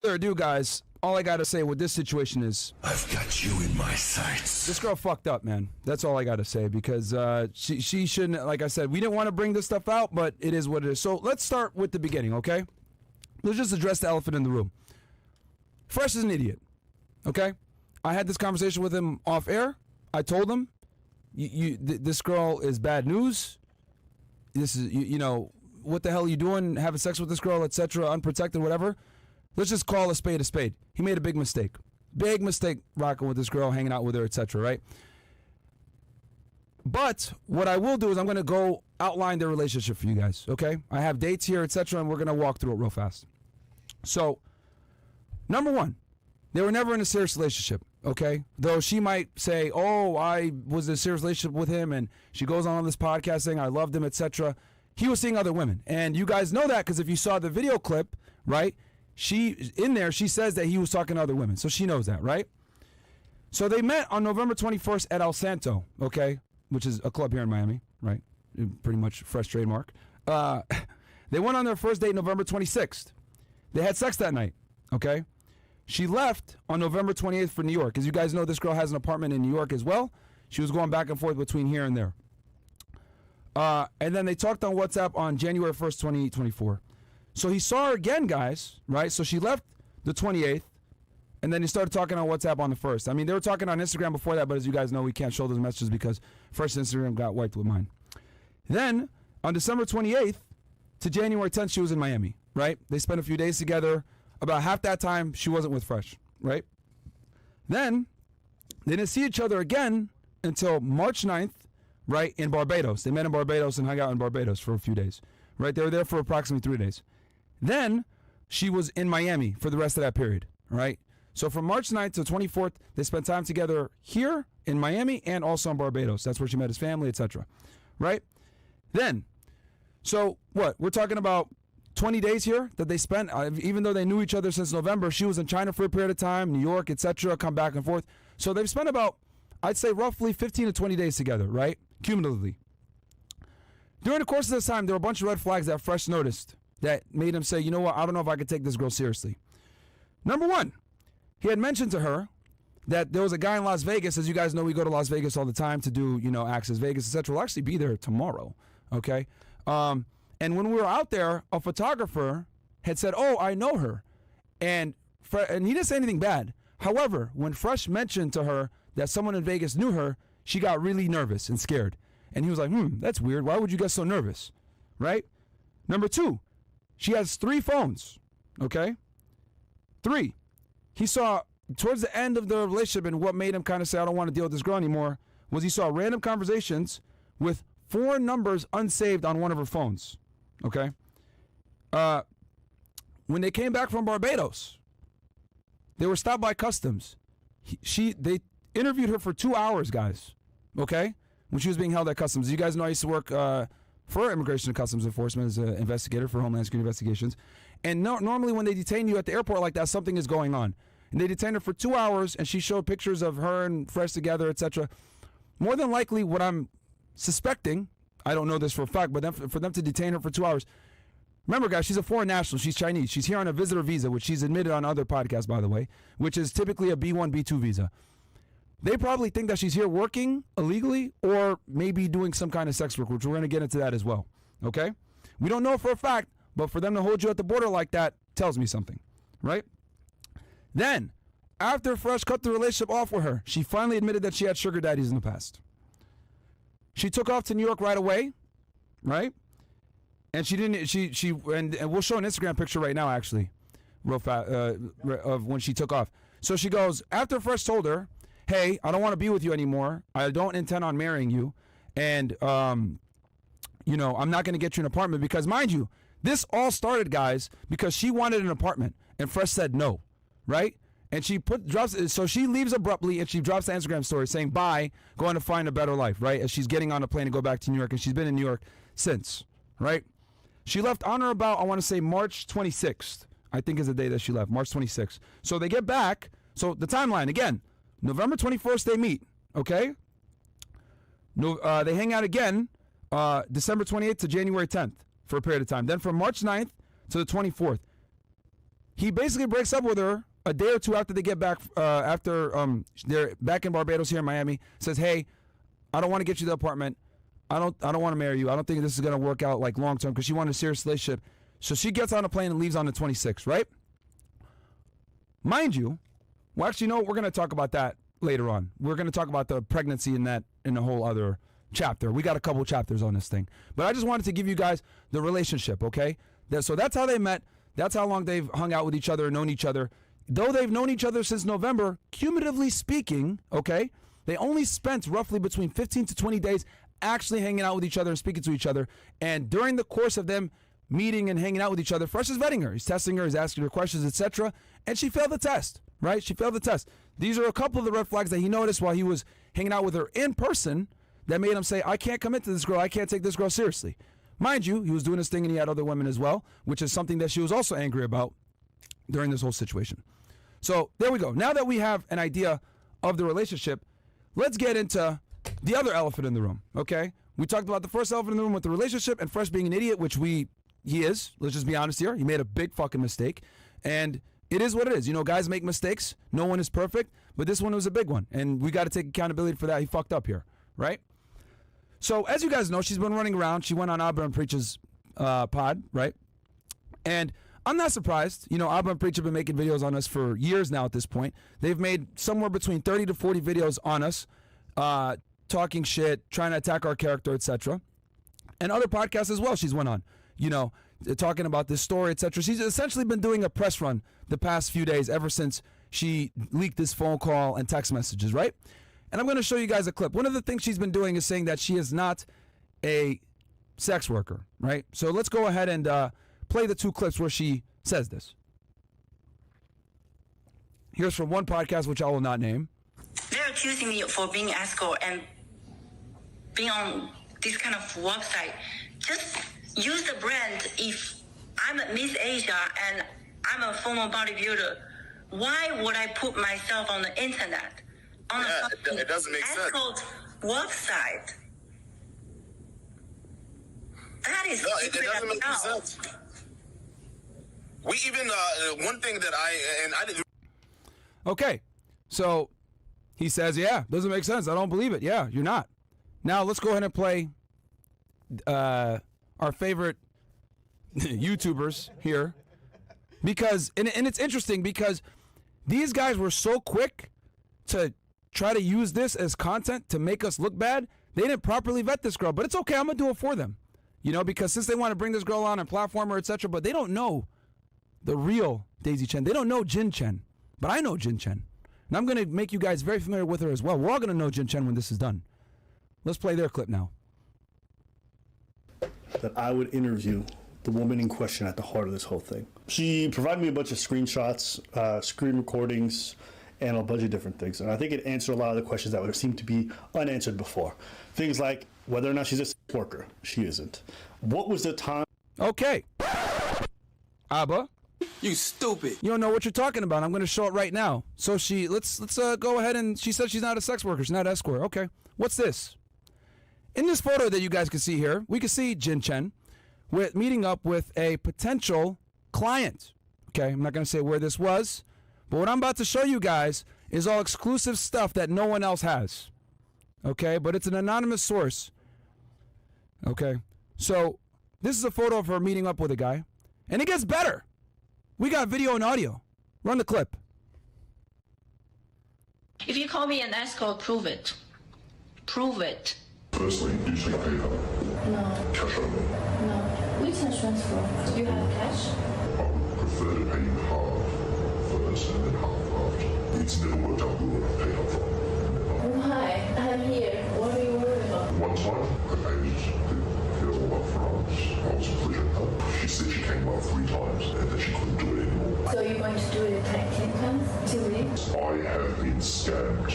further ado, guys, all I got to say with this situation is I've got you in my sights. this girl fucked up, man. That's all I got to say because she shouldn't, like I said, we didn't want to bring this stuff out, but it is what it is. So let's start with the beginning, okay? Let's just address the elephant in the room. Fresh is an idiot, okay? I had this conversation with him off air. I told him, this girl is bad news. This is, you know, what the hell are you doing? Having sex with this girl, etc., unprotected, whatever. Let's just call a spade a spade. He made a big mistake. Big mistake rocking with this girl, hanging out with her, etc., right? But what I will do is I'm going to go outline their relationship for you guys, okay? I have dates here, etc., and we're going to walk through it real fast. So, number one, they were never in a serious relationship, okay? Though she might say, oh, I was in a serious relationship with him, and she goes on this podcast saying I loved him, etc. He was seeing other women. And you guys know that because if you saw the video clip, right, she says that he was talking to other women. So she knows that, right? So they met on November 21st at El Santo, okay, which is a club here in Miami, right? Pretty much fresh trademark. They went on their first date November 26th. They had sex that night, okay? She left on November 28th for New York. As you guys know, this girl has an apartment in New York as well. She was going back and forth between here and there. And then they talked on WhatsApp on January 1st, 2024. So he saw her again, guys, right? So she left the 28th, and then he started talking on WhatsApp on the 1st. I mean, they were talking on Instagram before that, but as you guys know, we can't show those messages because first Instagram got wiped with mine. Then, on December 28th to January 10th, she was in Miami, right? They spent a few days together. About half that time, she wasn't with Fresh, right? Then, they didn't see each other again until March 9th, right, in Barbados. They met in Barbados and hung out in Barbados for a few days, right? They were there for approximately 3 days. Then, she was in Miami for the rest of that period, right? So from March 9th to 24th, they spent time together here in Miami and also in Barbados. That's where she met his family, etc., right? Then, so what? We're talking about 20 days here that they spent, even though they knew each other since November. She was in China for a period of time, New York, etc., come back and forth. So they've spent about, I'd say roughly 15 to 20 days together, right? Cumulatively. During the course of this time, there were a bunch of red flags that Fresh noticed that made him say, you know what, I don't know if I could take this girl seriously. Number one, he had mentioned to her that there was a guy in Las Vegas. As you guys know, we go to Las Vegas all the time to do, you know, Access Vegas, etc. We'll actually be there tomorrow, okay? And when we were out there, a photographer had said, oh, I know her. And he didn't say anything bad. However, when Fresh mentioned to her that someone in Vegas knew her, she got really nervous and scared. And he was like, that's weird. Why would you get so nervous? Right? Number two, she has 3 phones. Okay? 3. He saw towards the end of the relationship, and what made him kind of say, I don't want to deal with this girl anymore, was he saw random conversations with 4 numbers unsaved on one of her phones. Okay? When they came back from Barbados, they were stopped by customs. They interviewed her for 2 hours, guys. Okay? When she was being held at customs. You guys know I used to work for Immigration and Customs Enforcement as an investigator for Homeland Security Investigations. And normally when they detain you at the airport like that, something is going on. And they detained her for 2 hours, and she showed pictures of her and Fresh together, etc. More than likely, what I'm suspecting, I don't know this for a fact, but for them to detain her for 2 hours. Remember, guys, she's a foreign national. She's Chinese. She's here on a visitor visa, which she's admitted on other podcasts, by the way, which is typically a B1, B2 visa. They probably think that she's here working illegally or maybe doing some kind of sex work, which we're going to get into that as well. Okay? We don't know for a fact, but for them to hold you at the border like that tells me something, right? Then, after Fresh cut the relationship off with her, she finally admitted that she had sugar daddies in the past. She took off to New York right away, right? And she didn't. And we'll show an Instagram picture right now, actually, real fast, of when she took off. So she goes, after Fresh told her, hey, I don't want to be with you anymore. I don't intend on marrying you. And, you know, I'm not going to get you an apartment because, mind you, this all started, guys, because she wanted an apartment and Fresh said no, right? And she so she leaves abruptly and she drops the Instagram story saying bye, going to find a better life, right? As she's getting on a plane to go back to New York, and she's been in New York since, right? She left on or about, I want to say March 26th, I think is the day that she left, March 26th. So they get back. So the timeline, again, November 21st they meet, okay? No, they hang out again December 28th to January 10th for a period of time. Then from March 9th to the 24th. he basically breaks up with her a day or two after they get back, after they're back in Barbados here in Miami. Says, hey, I don't want to get you the apartment. I don't want to marry you. I don't think this is going to work out like long term, because she wanted a serious relationship. So she gets on a plane and leaves on the 26th, right? Mind you, well, actually, no, we're going to talk about that later on. We're going to talk about the pregnancy in a whole other chapter. We got a couple chapters on this thing. But I just wanted to give you guys the relationship, okay? So that's how they met. That's how long they've hung out with each other, known each other. Though they've known each other since November, cumulatively speaking, okay, they only spent roughly between 15 to 20 days actually hanging out with each other and speaking to each other. And during the course of them meeting and hanging out with each other, Fresh is vetting her. He's testing her, he's asking her questions, etc. And she failed the test, right? She failed the test. These are a couple of the red flags that he noticed while he was hanging out with her in person that made him say, I can't commit to this girl. I can't take this girl seriously. Mind you, he was doing his thing and he had other women as well, which is something that she was also angry about during this whole situation. So there we go. Now that we have an idea of the relationship, let's get into the other elephant in the room, okay? We talked about the first elephant in the room with the relationship and Fresh being an idiot, which he is. Let's just be honest here. He made a big fucking mistake. And it is what it is. You know, guys make mistakes. No one is perfect. But this one was a big one. And we got to take accountability for that. He fucked up here, right? So, as you guys know, she's been running around. She went on Abba and Preach's pod, right? And I'm not surprised. You know, Abba and Preach have been making videos on us for years now at this point. They've made somewhere between 30 to 40 videos on us, talking shit, trying to attack our character, etc. And other podcasts as well she's went on, you know, talking about this story, etc. She's essentially been doing a press run the past few days ever since she leaked this phone call and text messages, right? And I'm going to show you guys a clip. One of the things she's been doing is saying that she is not a sex worker, right? So let's go ahead and play the two clips where she says this. Here's from one podcast, which I will not name. They're accusing me for being escort and being on this kind of website. Just use the brand. If I'm a Miss Asia and I'm a former bodybuilder, why would I put myself on the internet? On It doesn't make sense. Escort website. That is It doesn't make sense. We even one thing that I didn't. Okay, so he says, yeah, doesn't make sense. I don't believe it. Yeah, you're not. Now let's go ahead and play our favorite YouTubers here, because and it's interesting because these guys were so quick to try to use this as content to make us look bad. They didn't properly vet this girl, but it's okay. I'm gonna do it for them, you know, because since they want to bring this girl on and platform her, etc., but they don't know the real Daisy Chen. They don't know Jin Chen, but I know Jin Chen, and I'm gonna make you guys very familiar with her as well. We're all gonna know Jin Chen when this is done. Let's play their clip now. That I would interview the woman in question at the heart of this whole thing. She provided me a bunch of screenshots, screen recordings, and a bunch of different things. And I think it answered a lot of the questions that would seem to be unanswered before. Things like whether or not she's a sex worker. She isn't. What was the time? Okay. Abba, You stupid. you don't know what you're talking about. I'm going to show it right now. So let's go ahead and she said she's not a sex worker. She's not an escort. Okay. What's this? In this photo that you guys can see here, we can see Jin Chen meeting up with a potential client. Okay, I'm not going to say where this was, but what I'm about to show you guys is all exclusive stuff that no one else has. Okay, but it's an anonymous source. Okay, so this is a photo of her meeting up with a guy, and it gets better. We got video and audio. Run the clip. If you call me an escort, prove it. Prove it. Firstly, do you take PayPal? No, Cash only. no. We can transfer. Do you have cash? I would prefer to pay you half first and then half after. It's never worked out good when I paid up front. Why? I'm here. What are you worried about? One time, I paid her all up front. I was pleasured her. She said she came up 3 times and that she couldn't do it anymore. So you're going to do it 10 times till leave? I have been scammed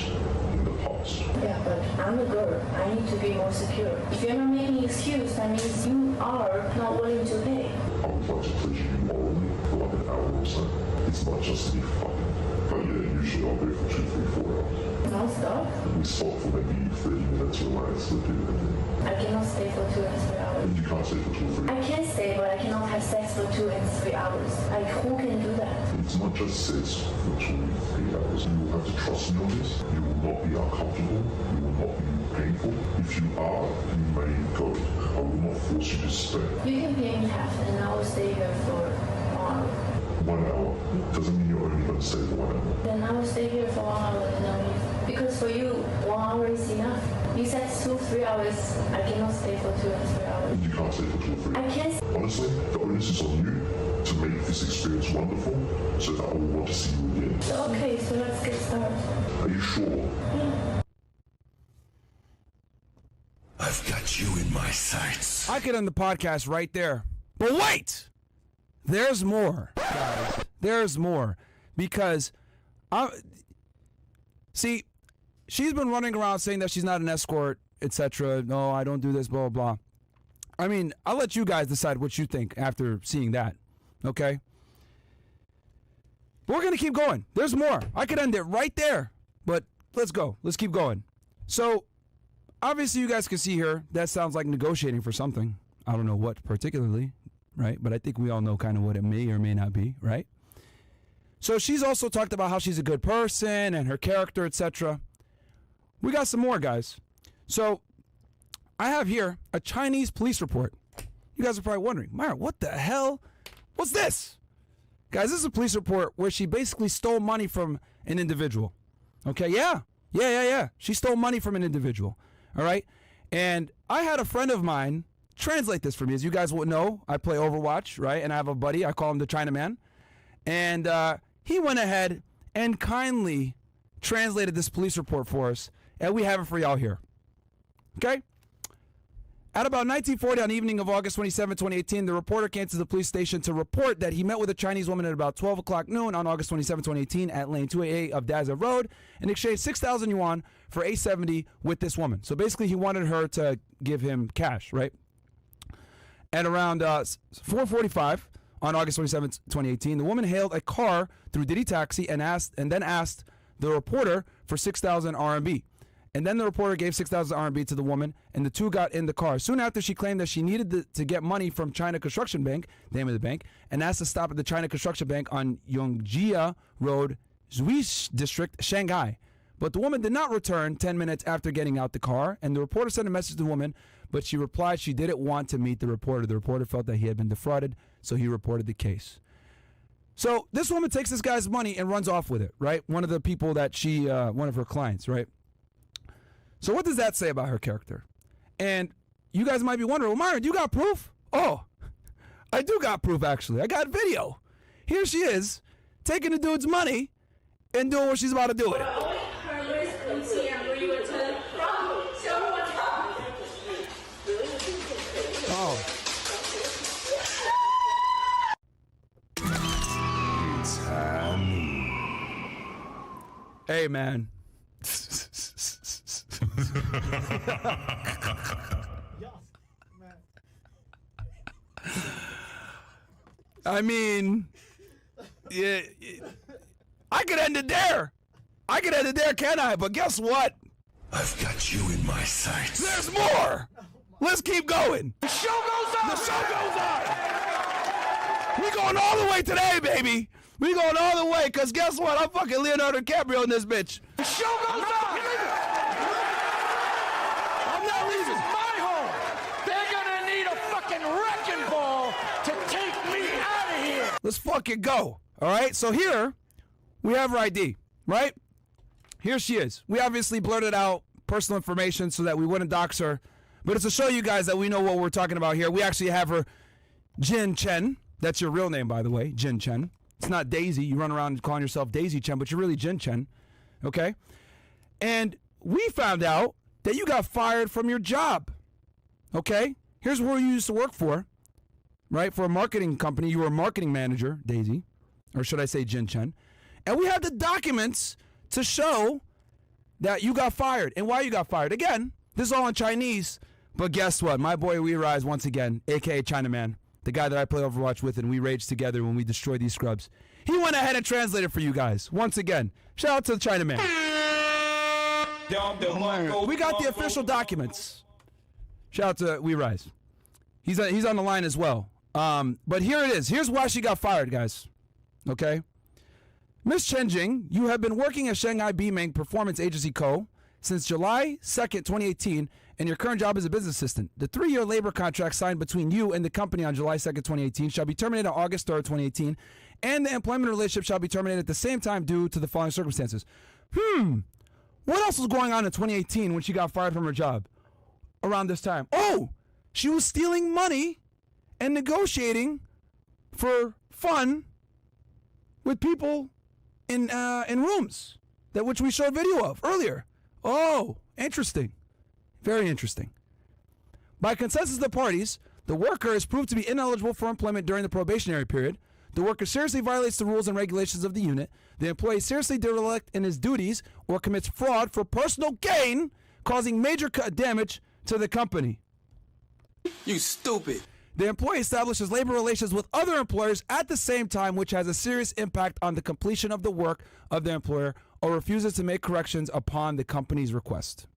in the past. Yeah, but I'm a girl. I need to be more secure. If you're not making excuse, that means you are not willing to pay. I would like to pleasure you morally for like an hour or so. It's not just to be fucking. But yeah, usually I'll be for 2, 3, 4 hours. Non-stop? We stop for maybe 30 minutes, relax, look at it, and I cannot stay for 2 and 3 hours. you can't stay for 2 or 3 I hours. can stay, but I cannot have sex for 2 and 3 hours. Like, who can do that? It's not just sex for 2 or 3 hours. You will have to trust me on this. You will not be uncomfortable. You will not be painful. If you are, you may go. I will not force you to stay. You can pay me half and I will stay here for 1 hour. 1 hour doesn't mean you're only going to stay for 1 hour. Then I will stay here for 1 hour and I'll leave. Because for you, 1 hour is enough. You said 2, 3 hours. I cannot stay for 2 and 3 hours. You can't stay for 2 or 3 I hours. can't. Honestly, the onus is on you to make this experience wonderful so that I will want to see you again. Okay, so let's get started. Are you sure? I've got you in my sights. I could end the podcast right there. But wait! There's more, guys. There's more. Because, see, she's been running around saying that she's not an escort, etc. No, I don't do this, blah, blah, blah. I mean, I'll let you guys decide what you think after seeing that. Okay? But we're going to keep going. There's more. I could end it right there. But let's go. Let's keep going. So, obviously, you guys can see here, that sounds like negotiating for something. I don't know what particularly, right? But I think we all know kind of what it may or may not be, right? So she's also talked about how she's a good person and her character, etc. We got some more, guys. So I have here a Chinese police report. You guys are probably wondering, Myra, what the hell? What's this? Guys, this is a police report where she basically stole money from an individual. Okay, yeah. She stole money from an individual. All right? And I had a friend of mine translate this for me. As you guys will know, I play Overwatch, right? And I have a buddy. I call him the Chinaman. And he went ahead and kindly translated this police report for us. And we have it for y'all here. Okay? At about 1940, on the evening of August 27, 2018, the reporter came to the police station to report that he met with a Chinese woman at about 12 o'clock noon on August 27, 2018 at lane 288 of Daza Road and exchanged 6,000 yuan for 870 with this woman. So basically, he wanted her to give him cash, right? At around 4:45 on August 27, 2018, the woman hailed a car through Didi Taxi and then asked the reporter for 6,000 RMB. And then the reporter gave 6,000 RMB to the woman, and the two got in the car. Soon after, she claimed that she needed to get money from China Construction Bank, the name of the bank, and asked to stop at the China Construction Bank on Yongjia Road, Zhuish District, Shanghai. But the woman did not return 10 minutes after getting out the car, and the reporter sent a message to the woman, but she replied she didn't want to meet the reporter. The reporter felt that he had been defrauded, so he reported the case. So this woman takes this guy's money and runs off with it, right? One of the people that she, one of her clients, right? So what does that say about her character? And you guys might be wondering, well, Myron, you got proof? Oh, I do got proof, actually. I got video. Here she is, taking the dude's money and doing what she's about to do with it. Oh. Hey, man. I mean, yeah, I could end it there. I could end it there, can I? But guess what? I've got you in my sights. There's more. Let's keep going. The show goes on. The show goes on. We going all the way today, baby. We going all the way, because guess what? I'm fucking Leonardo DiCaprio in this bitch. The show goes on. I'm not leaving. This is my home. They're gonna need a fucking wrecking ball to take me out of here. Let's fucking go. All right? So here, we have her ID, right? Here she is. We obviously blurted out personal information so that we wouldn't dox her. But it's to show you guys that we know what we're talking about here. We actually have her Jin Chen. That's your real name, by the way, Jin Chen. It's not Daisy. You run around calling yourself Daisy Chen, but you're really Jin Chen. Okay? And we found out that you got fired from your job. Okay? Here's where you used to work for, right? For a marketing company. You were a marketing manager, Daisy. Or should I say Jin Chen. And we have the documents to show that you got fired and why you got fired. Again, this is all in Chinese, but guess what? My boy We Rise, once again, a.k.a. Chinaman, the guy that I play Overwatch with and we rage together when we destroy these scrubs. He went ahead and translated for you guys. Once again, shout out to the Chinaman. We got the official documents. Shout out to We Rise. He's on the line as well. But here it is. Here's why she got fired, guys. Okay? Miss Chen Jing, you have been working at Shanghai Beiming Performance Agency Co. since July 2nd, 2018, and your current job is a business assistant. The 3-year labor contract signed between you and the company on July 2nd, 2018 shall be terminated on August 3rd, 2018, and the employment relationship shall be terminated at the same time due to the following circumstances. What else was going on in 2018 when she got fired from her job around this time? Oh, she was stealing money and negotiating for fun with people in rooms which we showed video of earlier. Oh, interesting. Very interesting. By consensus of the parties, the worker is proved to be ineligible for employment during the probationary period. The worker seriously violates the rules and regulations of the unit. The employee seriously derelict in his duties or commits fraud for personal gain, causing major damage to the company. You stupid. The employee establishes labor relations with other employers at the same time, which has a serious impact on the completion of the work of the employer, or refuses to make corrections upon the company's request.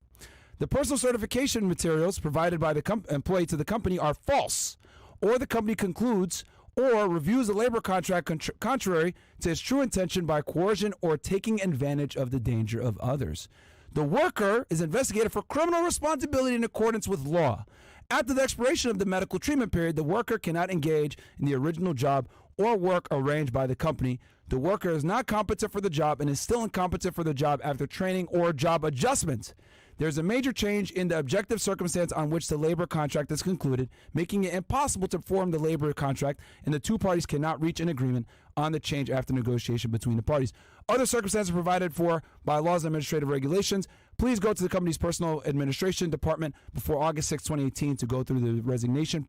The personal certification materials provided by the employee to the company are false, or the company concludes or reviews the labor contract contrary to its true intention by coercion or taking advantage of the danger of others. The worker is investigated for criminal responsibility in accordance with law. After the expiration of the medical treatment period, the worker cannot engage in the original job or work arranged by the company. The worker is not competent for the job and is still incompetent for the job after training or job adjustment. There's a major change in the objective circumstance on which the labor contract is concluded, making it impossible to form the labor contract, and the two parties cannot reach an agreement on the change after negotiation between the parties. Other circumstances provided for by laws and administrative regulations. Please go to the company's personal administration department before August 6, 2018 to go through the resignation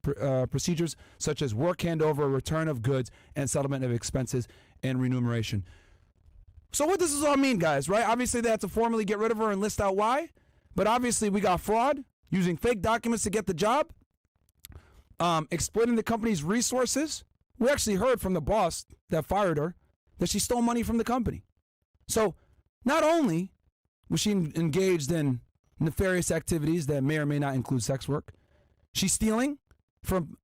procedures such as work handover, return of goods, and settlement of expenses and remuneration. So what does this all mean, guys, right? Obviously, they have to formally get rid of her and list out why. But obviously, we got fraud, using fake documents to get the job, exploiting the company's resources. We actually heard from the boss that fired her that she stole money from the company. So not only was she engaged in nefarious activities that may or may not include sex work, she's stealing from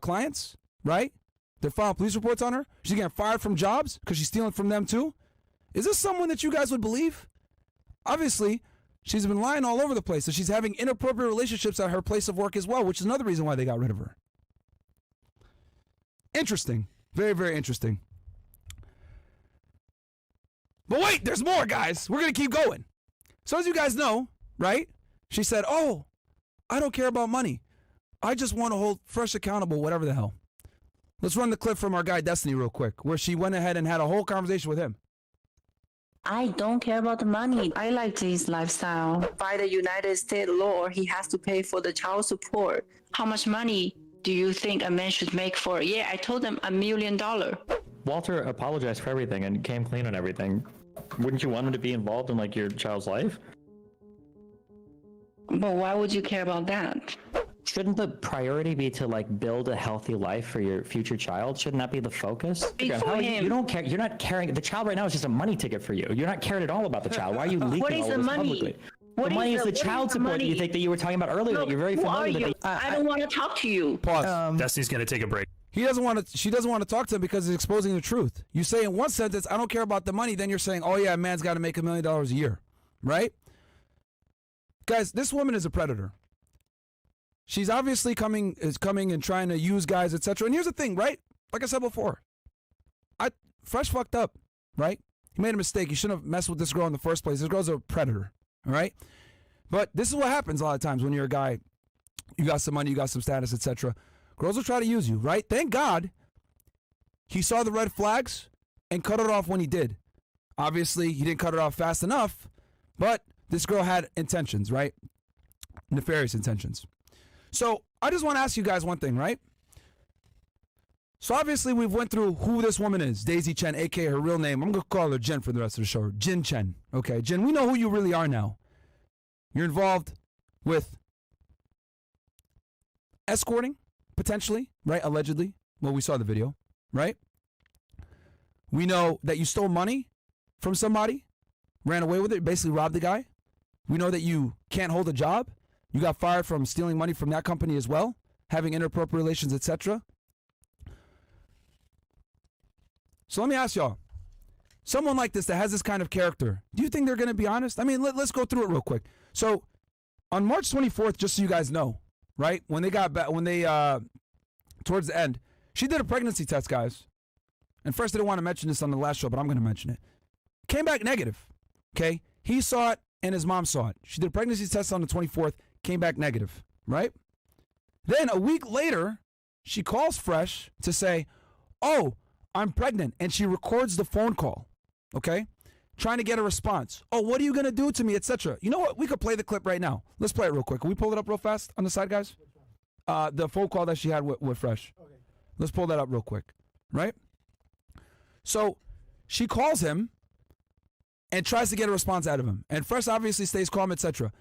clients, right? They're filing police reports on her. She's getting fired from jobs because she's stealing from them too. Is this someone that you guys would believe? Obviously, she's been lying all over the place. So she's having inappropriate relationships at her place of work as well, which is another reason why they got rid of her. Interesting. Very, very interesting. But wait, there's more, guys. We're going to keep going. So as you guys know, right? She said, oh, I don't care about money. I just want to hold Fresh accountable, whatever the hell. Let's run the clip from our guy Destiny real quick, where she went ahead and had a whole conversation with him. I don't care about the money. I like this lifestyle. By the United States law, he has to pay for the child support. How much money do you think a man should make for? Yeah, I told him $1 million. Walter apologized for everything and came clean on everything. Wouldn't you want him to be involved in like your child's life? But why would you care about that? Shouldn't the priority be to like build a healthy life for your future child? Shouldn't that be the focus? You don't care. You're not caring. The child right now is just a money ticket for you. You're not caring at all about the child. Why are you leaking all this publicly? The money is the child support that you think that you were talking about earlier. That you're very familiar with. I don't want to talk to you. Pause. Destiny's gonna take a break. She doesn't want to talk to him because he's exposing the truth. You say in one sentence, I don't care about the money. Then you're saying, oh yeah, a man's got to make $1 million a year, right? Guys, this woman is a predator. She's obviously coming and trying to use guys, etc. And here's the thing, right? Like I said before, Fresh fucked up, right? He made a mistake. He shouldn't have messed with this girl in the first place. This girl's a predator, all right? But this is what happens a lot of times when you're a guy, you got some money, you got some status, etc. Girls will try to use you, right? Thank God he saw the red flags and cut it off when he did. Obviously, he didn't cut it off fast enough, but this girl had intentions, right? Nefarious intentions. So I just want to ask you guys one thing, right? So obviously we've went through who this woman is, Daisy Chen, aka her real name. I'm going to call her Jen for the rest of the show. Jin Chen. Okay, Jen, we know who you really are now. You're involved with escorting, potentially, right? Allegedly. Well, we saw the video, right? We know that you stole money from somebody, ran away with it, basically robbed the guy. We know that you can't hold a job. You got fired from stealing money from that company as well, having inappropriate relations, etc. So let me ask y'all, someone like this that has this kind of character, do you think they're going to be honest? I mean, let's go through it real quick. So on March 24th, just so you guys know, right, when they got back, towards the end, she did a pregnancy test, guys. And first, I didn't want to mention this on the last show, but I'm going to mention it. Came back negative, okay? He saw it and his mom saw it. She did a pregnancy test on the 24th, came back negative, right? Then a week later, she calls Fresh to say, oh, I'm pregnant. And she records the phone call, okay? Trying to get a response. Oh, what are you going to do to me, etc. You know what? We could play the clip right now. Let's play it real quick. Can we pull it up real fast on the side, guys? The phone call that she had with Fresh. Okay. Let's pull that up real quick, right? So she calls him and tries to get a response out of him. And Fresh obviously stays calm, etc.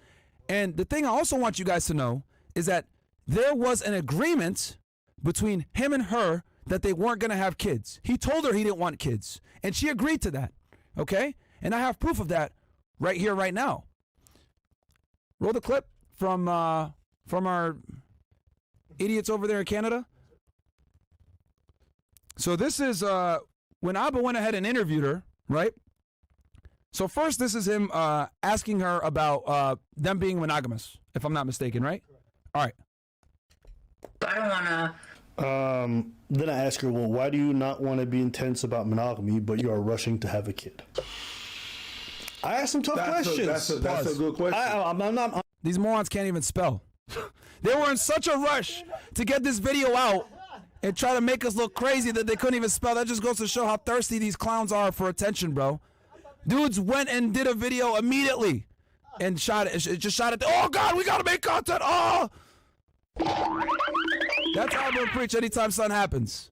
And the thing I also want you guys to know is that there was an agreement between him and her that they weren't going to have kids. He told her he didn't want kids, and she agreed to that, okay? And I have proof of that right here, right now. Roll the clip from our idiots over there in Canada. So this is when Abba went ahead and interviewed her, right? So first, this is him asking her about them being monogamous, if I'm not mistaken, right? All right. I don't want to. Then I ask her, well, why do you not want to be intense about monogamy, but you are rushing to have a kid? I asked some tough questions. That's a good question. I'm not. These morons can't even spell. They were in such a rush to get this video out and try to make us look crazy that they couldn't even spell. That just goes to show how thirsty these clowns are for attention, bro. Dudes went and did a video immediately and shot it. Just shot it. Oh, God, we got to make content. Oh! That's how I'm going to preach anytime something happens.